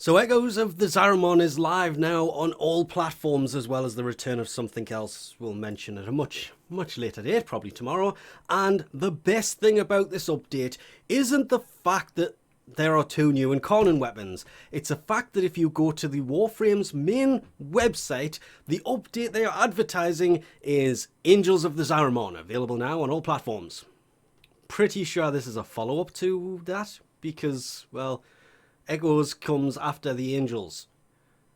So Echoes of the Zariman is live now on all platforms, as well as the return of something else we'll mention at a much later date, probably tomorrow. And the best thing about this update isn't the fact that there are 2 new Incarnate Weapons. It's a fact that if you go to the Warframe's main website, the update they are advertising is Angels of the Zariman, available now on all platforms. Pretty sure this is a follow-up to that, because, well, Echoes comes after the Angels.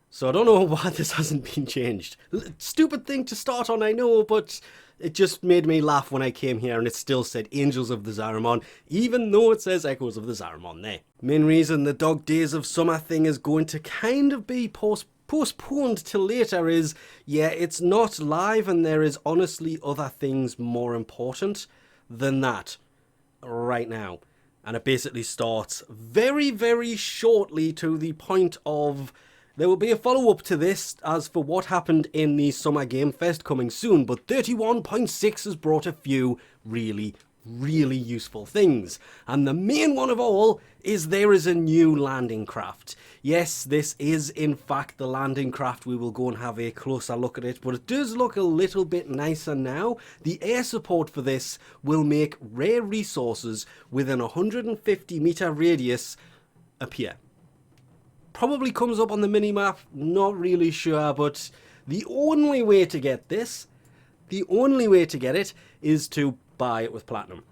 So I don't know why this hasn't been changed. Stupid thing to start on, I know, but it just made me laugh when I came here and it still said Angels of the Zariman, even though it says Echoes of the Zariman there. Main reason the Dog Days of Summer thing is going to kind of be postponed till later is, yeah, it's not live and there is honestly other things more important than that right now. And it basically starts very, very shortly, to the point of there will be a follow-up to this as for what happened in the Summer Game Fest coming soon. But 31.6 has brought a few really useful things. And the main one of all is there is a new landing craft. Yes, this is in fact the landing craft. We will go and have a closer look at it, but it does look a little bit nicer now. The air support for this will make rare resources within a 150 meter radius appear. Probably comes up on the minimap, not really sure, but the only way to get this, is to buy it with platinum.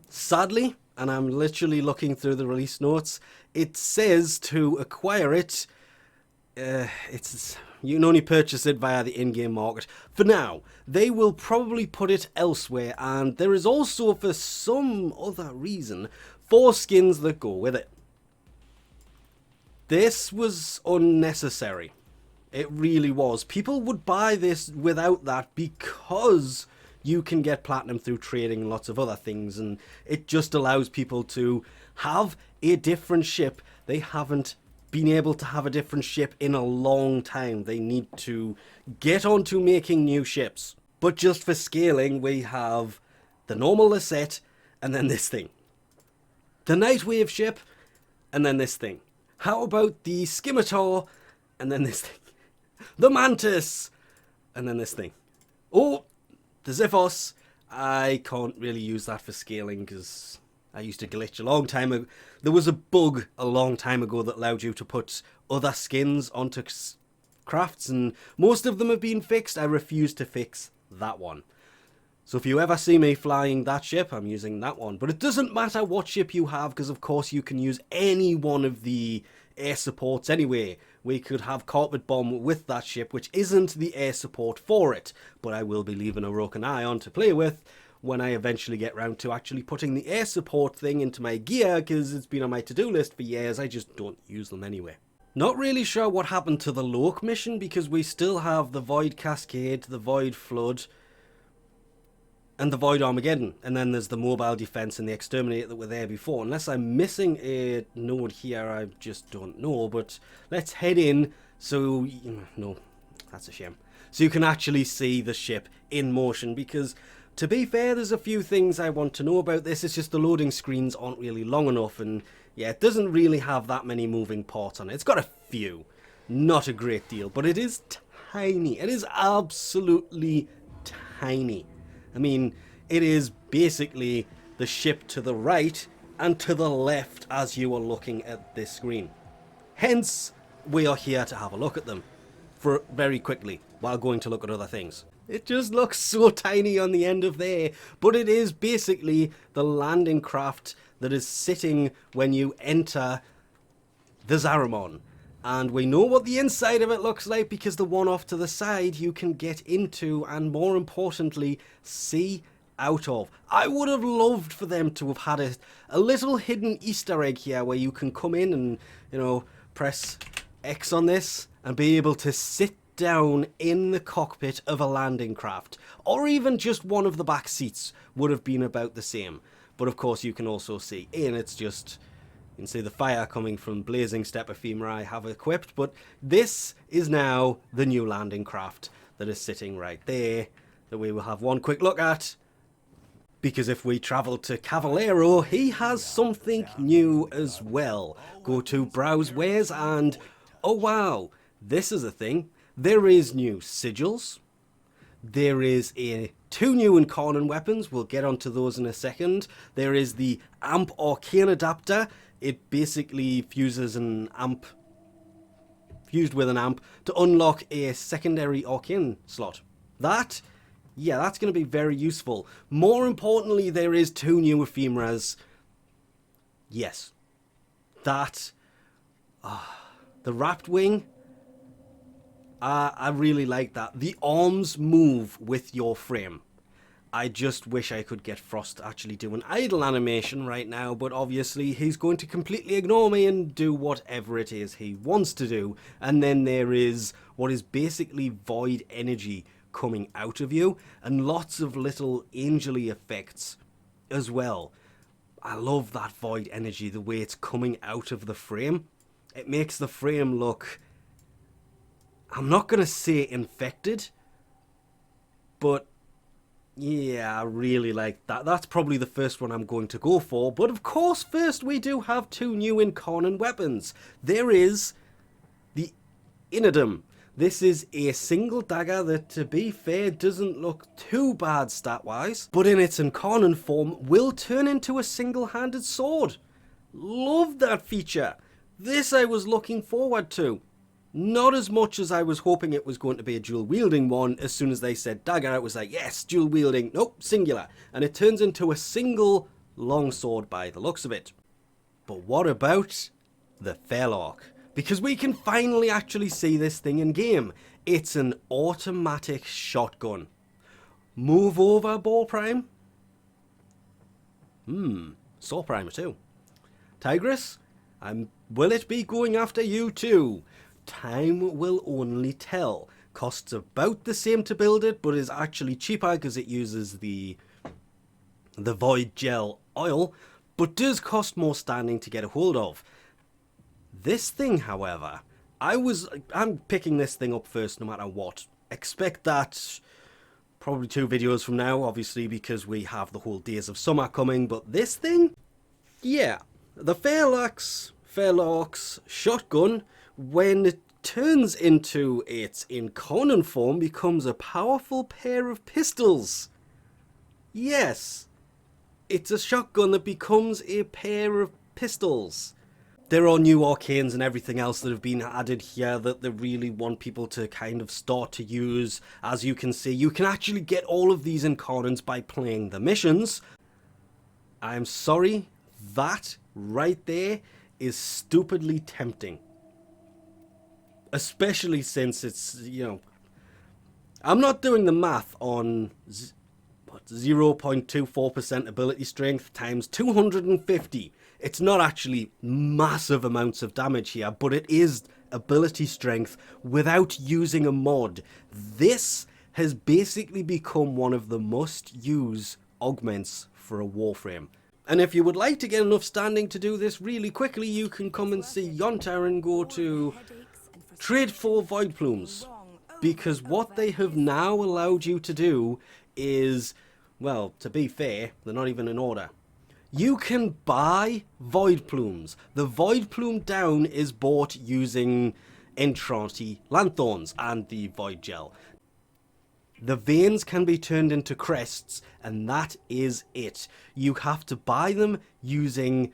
Sadly, and I'm literally looking through the release notes, it says to acquire it, you can only purchase it via the in-game market. For now, they will probably put it elsewhere, and there is also, for some other reason, 4 skins that go with it. This was unnecessary. It really was. People would buy this without that because you can get platinum through trading and lots of other things, and it just allows people to have a different ship. They haven't been able to have a different ship in a long time. They need to get on to making new ships. But just for scaling, we have the normal Lisette, and then this thing. The Nightwave ship, and then this thing. How about the Scimitar, and then this thing. The Mantis, and then this thing. Oh, the Xiphos. I can't really use that for scaling because I used to glitch a long time ago. There was a bug a long time ago that allowed you to put other skins onto crafts, and most of them have been fixed. I refuse to fix that one. So if you ever see me flying that ship, I'm using that one. But it doesn't matter what ship you have, because of course you can use any one of the air supports anyway. We could have Carpet Bomb with that ship, which isn't the air support for it. But I will be leaving a Roken Ion to play with when I eventually get round to actually putting the air support thing into my gear, because it's been on my to-do list for years. I just don't use them anyway. Not really sure what happened to the Loke mission, because we still have the Void Cascade, the Void Flood, and the Void Armageddon, and then there's the Mobile Defense and the Exterminator that were there before. Unless I'm missing a node here, I just don't know, but let's head in so... No, that's a shame. So you can actually see the ship in motion, because to be fair, there's a few things I want to know about this. It's just the loading screens aren't really long enough, and yeah, it doesn't really have that many moving parts on it. It's got a few, not a great deal, but it is tiny. It is absolutely tiny. I mean, it is basically the ship to the right and to the left as you are looking at this screen. Hence, we are here to have a look at them for very quickly while going to look at other things. It just looks so tiny on the end of there, but it is basically the landing craft that is sitting when you enter the Zariman. And we know what the inside of it looks like, because the one off to the side you can get into and, more importantly, see out of. I would have loved for them to have had a little hidden Easter egg here where you can come in and, you know, press X on this and be able to sit down in the cockpit of a landing craft. Or even just one of the back seats would have been about the same. But of course you can also see in, it's just... You can see the fire coming from Blazing Steppe ephemera I have equipped, but this is now the new landing craft that is sitting right there, that we will have one quick look at Because if we travel to Cavallero, he has something new as well. Go to Browse Wares and, oh wow, this is a thing. There is new sigils. There is two new Incarnate Weapons. We'll get onto those in a second. There is the Amp Arcane Adapter. It basically fuses an amp, fused with an amp, to unlock a secondary arcane slot. That's going to be very useful. More importantly, there is two new ephemeras. Yes. The wrapped wing. I really like that. The arms move with your frame. I just wish I could get Frost to actually do an idle animation right now, but obviously he's going to completely ignore me and do whatever it is he wants to do. And then there is what is basically void energy coming out of you, and lots of little angel-y effects as well. I love that void energy, the way it's coming out of the frame. It makes the frame look, I'm not going to say infected, but yeah, I really like that. That's probably the first one I'm going to go for. But of course, first we do have two new Incarnate Weapons. There is the Inadum. This is a single dagger that, to be fair, doesn't look too bad stat-wise, but in its Incarnate form will turn into a single-handed sword. Love that feature. This I was looking forward to. Not as much as I was hoping it was going to be a dual-wielding one. As soon as they said dagger, I was like, yes, dual-wielding. Nope, singular. And it turns into a single longsword by the looks of it. But what about the Fairlock? Because we can finally actually see this thing in game. It's an automatic shotgun. Move over, Ball Prime. Saw Primer too. Tigress, will it be going after you too? Time will only tell. Costs about the same to build it, but is actually cheaper because it uses the Void Gel oil, but does cost more standing to get a hold of. This thing, however, I'm picking this thing up first no matter what. Expect that probably 2 videos from now, obviously, because we have the whole Days of Summer coming, but this thing, yeah, the Fairlock's shotgun, when it turns into its Incarnate form, becomes a powerful pair of pistols. Yes, it's a shotgun that becomes a pair of pistols. There are new arcanes and everything else that have been added here that they really want people to kind of start to use. As you can see, you can actually get all of these incarnons by playing the missions. I'm sorry, that right there is stupidly tempting. Especially since it's, I'm not doing the math on 0.24% ability strength times 250. It's not actually massive amounts of damage here, but it is ability strength without using a mod. This has basically become one of the must-use augments for a Warframe. And if you would like to get enough standing to do this really quickly, you can come and see Yonta and go to Trade for Void Plumes. Because what they have now allowed you to do is, well, to be fair, they're not even in order. You can buy Void Plumes. The Void Plume down is bought using Incarnate Lanthorns and the Void Gel. The veins can be turned into crests, and that is it. You have to buy them using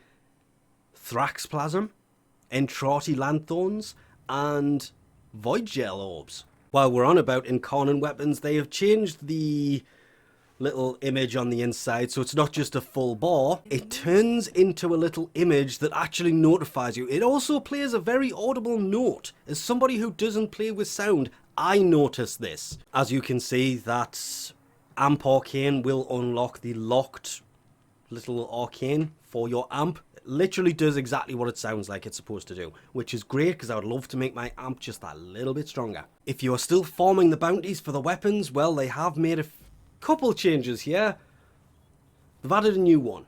Thrax Plasm, Incarnate Lanthorns, and Void Gel orbs. While we're on about Incarnate Weapons, they have changed the little image on the inside, so it's not just a full bar. It turns into a little image that actually notifies you. It also plays a very audible note. As somebody who doesn't play with sound, I notice this. As you can see, that Amp Arcane will unlock the locked little arcane for your amp. It literally does exactly what it sounds like it's supposed to do, which is great because I would love to make my amp just a little bit stronger. If you are still farming the bounties for the weapons, well, they have made a couple changes here. They've added a new one.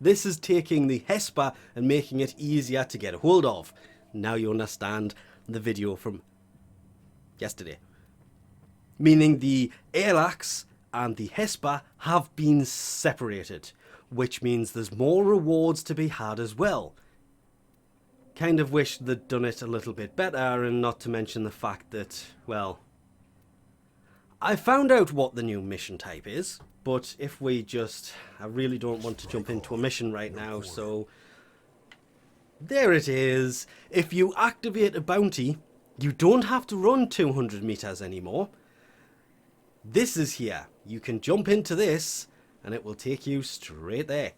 This is taking the Hesper and making it easier to get a hold of. Now you understand the video from yesterday. Meaning the Airlax and the Hesper have been separated, which means there's more rewards to be had as well. Kind of wish they'd done it a little bit better, and not to mention the fact that, well, I found out what the new mission type is, but if we just... I really don't want to jump into a mission right now, so... There it is. If you activate a bounty, you don't have to run 200 meters anymore. This is here. You can jump into this, and it will take you straight there.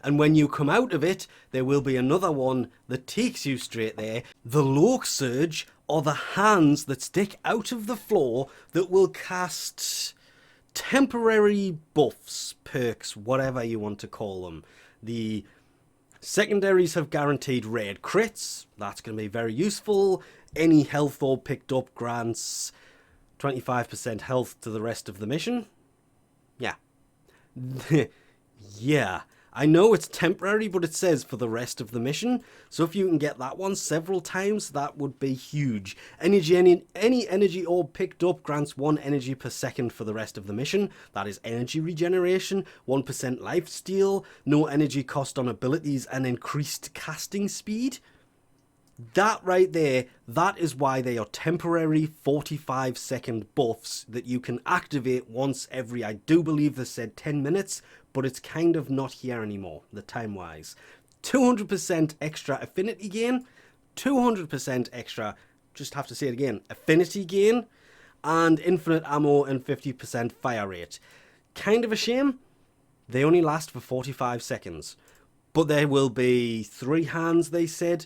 And when you come out of it, there will be another one that takes you straight there. The Loke Surge are the hands that stick out of the floor that will cast temporary buffs, perks, whatever you want to call them. The secondaries have guaranteed raid crits. That's going to be very useful. Any health orb picked up grants 25% health to the rest of the mission. Yeah. Yeah. I know it's temporary, but it says for the rest of the mission. So if you can get that one several times, that would be huge. Any energy orb picked up grants 1 energy per second for the rest of the mission. That is energy regeneration, 1% lifesteal, no energy cost on abilities, and increased casting speed. That right there, that is why they are temporary 45-second buffs that you can activate once every, I do believe they said 10 minutes, but it's kind of not here anymore, the time-wise. 200% extra affinity gain, 200% extra, just have to say it again, affinity gain, and infinite ammo and 50% fire rate. Kind of a shame, they only last for 45 seconds. But there will be 3 hands, they said,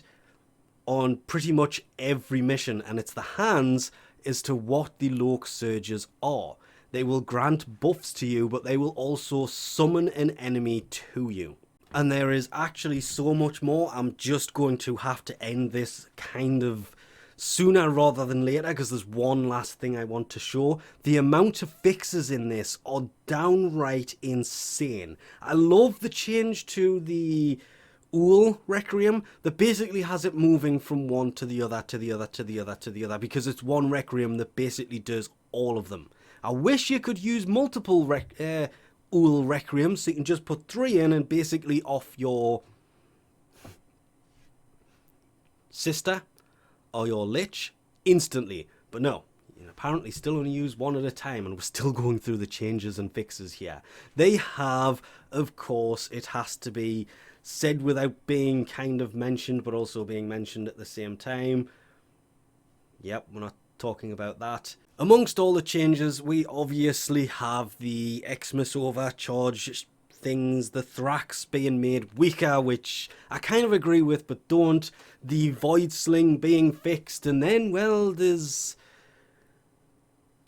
on pretty much every mission, and it's the hands as to what the Loke Surges are. They will grant buffs to you, but they will also summon an enemy to you. And there is actually so much more. I'm just going to have to end this kind of sooner rather than later, because there's one last thing I want to show. The amount of fixes in this are downright insane. I love the change to the Requiem that basically has it moving from one to the other, to the other, to the other, to the other, because it's one Requiem that basically does all of them. I wish you could use multiple Requiems, so you can just put 3 in and basically off your sister or your lich instantly. But no, you apparently still only use 1 at a time, and we're still going through the changes and fixes here. They have, of course, it has to be said without being kind of mentioned, but also being mentioned at the same time. Yep, we're not talking about that. Amongst all the changes, we obviously have the Xmas overcharge things, the Thrax being made weaker, which I kind of agree with, but don't. The Void Sling being fixed, and then, well, there's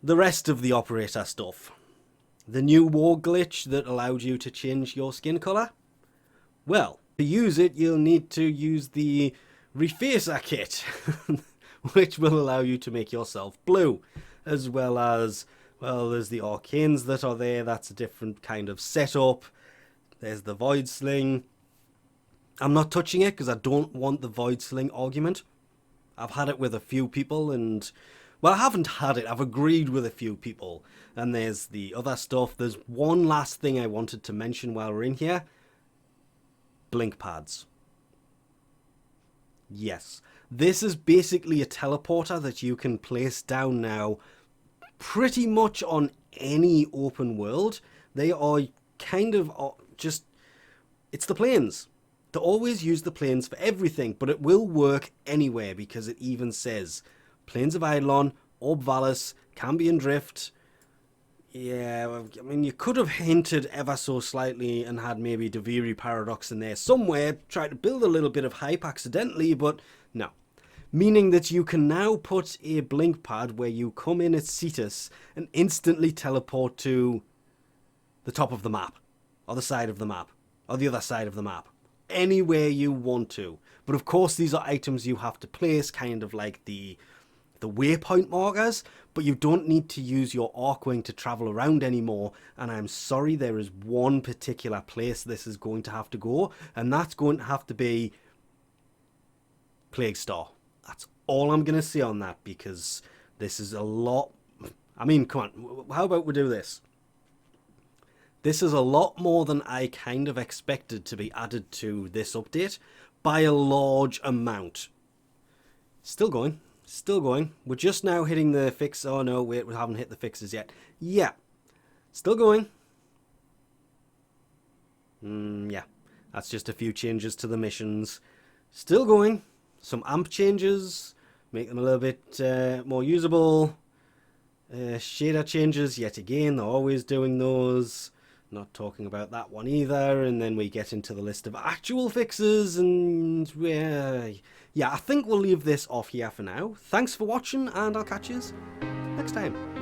the rest of the operator stuff. The new war glitch that allowed you to change your skin colour. Well, to use it, you'll need to use the Refacer kit, which will allow you to make yourself blue, as well as, well, there's the Arcanes that are there. That's a different kind of setup. There's the Void Sling. I'm not touching it because I don't want the Void Sling argument. I've had it with a few people, and, well, I haven't had it. I've agreed with a few people. And there's the other stuff. There's one last thing I wanted to mention while we're in here. Blink pads. Yes. This is basically a teleporter that you can place down now pretty much on any open world. They are kind of just... It's the planes. They always use the planes for everything, but it will work anywhere because it even says Plains of Eidolon, Orb Vallis, Cambion Drift. Yeah, I mean, you could have hinted ever so slightly and had maybe Deviri Paradox in there somewhere, try to build a little bit of hype accidentally, but no. Meaning that you can now put a blink pad where you come in at Cetus and instantly teleport to the top of the map, or the side of the map, or the other side of the map. Anywhere you want to. But of course, these are items you have to place, kind of like the waypoint markers, but you don't need to use your Arcwing to travel around anymore. And I'm sorry, there is one particular place this is going to have to go, and that's going to have to be Plague Star. That's all I'm going to say on that, because this is a lot. I mean, come on, how about we do this? This is a lot more than I kind of expected to be added to this update by a large amount. Still going. Still going. We're just now hitting the fix. Oh no, wait, we haven't hit the fixes yet. Yeah. Still going. Yeah. That's just a few changes to the missions. Still going. Some amp changes. Make them a little bit more usable. Shader changes, yet again. They're always doing those. Not talking about that one either. And then we get into the list of actual fixes. And yeah, I think we'll leave this off here for now. Thanks for watching, and I'll catch you next time.